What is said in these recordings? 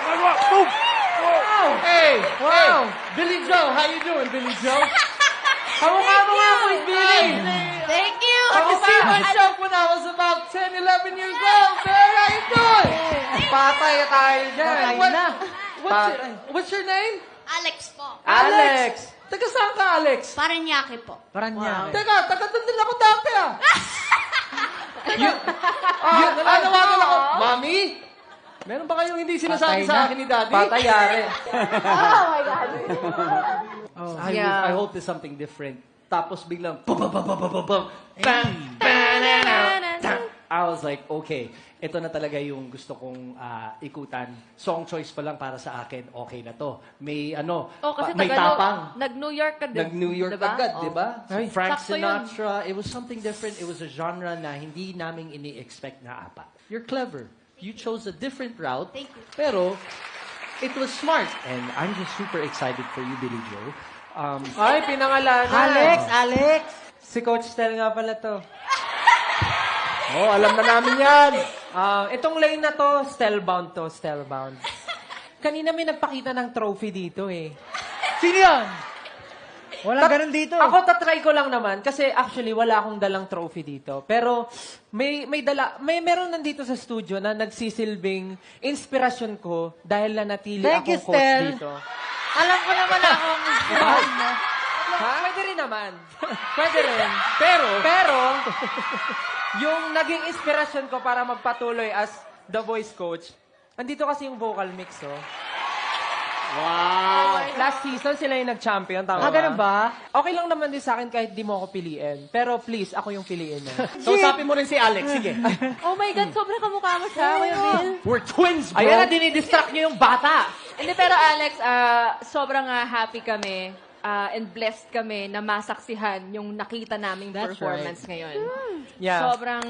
Boom! Hey! Billy Joe, how you doing, Billy Joe? Kamukha mo nga ako, Billy! Thank you! I can see myself when I was about 10, 11 years old, man! How you doing? Patay tayo dyan. What's your name? Alex po. Alex! Taga saan ka, Alex? Paranaque po. Teka, taga doon din ako dati, ah. Nawagan ako. Mami? Meron ba kayong hindi sinasabi sa akin ni Daddy? Patayari. Oh my God. I hope there's something different. Tapos biglang, bam, I was like, okay, ito na talaga yung gusto kong ikutan. Song choice pa lang para sa akin, okay na to. May kasi may tapang. Nag-New York ka din. Nag-New York diba? agad, di ba? Frank Sakto Sinatra, it was something different. It was a genre na hindi namin ini-expect na apat. You're clever. You chose a different route. Thank you. Pero, it was smart. And I'm just super excited for you, Billy Joe. Ay, pinangalanan. Alex! Si Coach Stel nga pala to. Oh, alam na namin yan. Itong lane na to, Stelbound to, Stelbound. Kanina may nagpakita ng trophy dito eh. Sino yan? Walang ganun dito. Ako tatry ko lang naman kasi actually wala akong dalang trophy dito. Pero meron nandito sa studio na nagsisilbing inspirasyon ko dahil nanatili Thank akong you, coach Stel. dito. Alam ko naman akong inspirasyon mo. Pwede rin naman. Pwede rin. Pero, yung naging inspirasyon ko para magpatuloy as The Voice Coach, andito kasi yung vocal mix, oh. Wow. Last season, sila yung nag-champion, tama Ganun ba? Okay lang naman din sa akin kahit di mo ako piliin. Pero please, ako yung piliin mo. So, usapin mo rin si Alex. Sige. Oh my God, sobrang kamukha mo siya, Kuya Bill. We're twins, bro. Ayan na, dinidistract niyo yung bata. Hindi, pero Alex, sobrang happy kami and blessed kami na masaksihan yung nakita naming That's performance ngayon. Yeah. Sobrang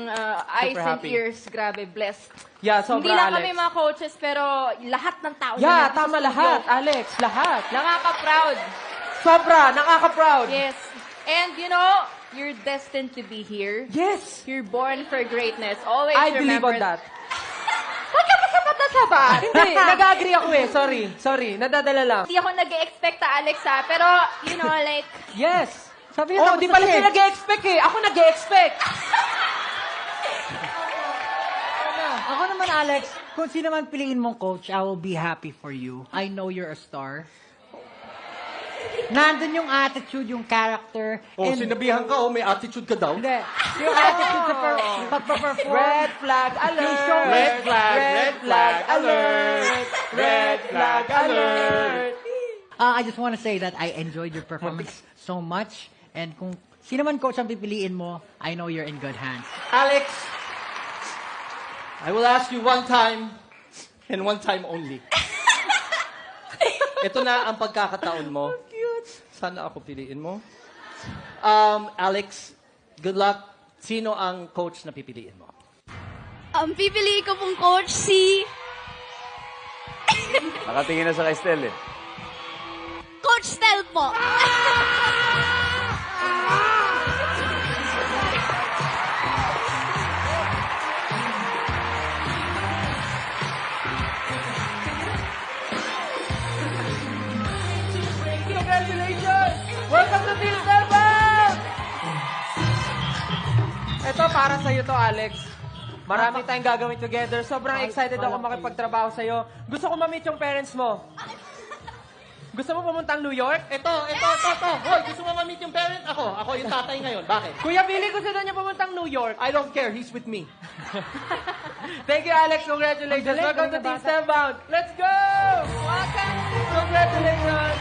eyes and happy. ears, grabe, blessed. Yeah, sobra, Hindi lang Alex. kami mga coaches, pero lahat ng tao Yeah, na tama lahat, Alex. Lahat. Nakaka-proud. Sobra, nakaka-proud. Yes. And you know, you're destined to be here. Yes. You're born for greatness. Always I believe remember on that. Ba't ka masapat na sabat? Hindi, nag-agree ako eh. Sorry. Nadadala lang. Hindi ako nag-expect Alex pero, you know, like, Yes. Sabi niya, Oh, tapos di pala na siya nag-expect eh. Ako nag-expect. Ako naman, Alex, kung sino man piliin mong coach, I will be happy for you. I know you're a star. Nandun yung attitude, yung character. Oh, sinabihan ka, may attitude ka daw. Hindi. Yung attitude sa pagpa-perform. Red flag alert. Red flag, Red flag alert. Red flag alert. I just want to say that I enjoyed your performance so much. And kung sino man coach ang pipiliin mo, I know you're in good hands. Alex, I will ask you one time and one time only. Ito na ang pagkakataon mo. Sana ako piliin mo. Alex, good luck. Sino ang coach na pipiliin mo? Ang pipiliin ko pong coach si Nakatingin na sa kay Stel eh. Coach Stel po. Congratulations! Welcome to Team Starbucks! Ito, para sa'yo to, Alex. Marami tayong gagawin together. Sobrang excited ako makipagtrabaho sa'yo. Gusto ko ma-meet yung parents mo. Gusto mo pumuntang New York? Ito. Hoy, gusto mo ma-meet yung parent? Ako yung tatay ngayon. Bakit? Kuya Billy, gusto na niya pumuntang New York. I don't care. He's with me. Thank you, Alex. Congratulations. Welcome to Team Starbound. Let's go! Welcome! Congratulations!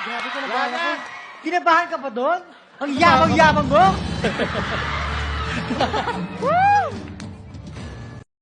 Grabe ka na. Kinabahan ka pa doon? Ang yabang-yabang mo? Woo!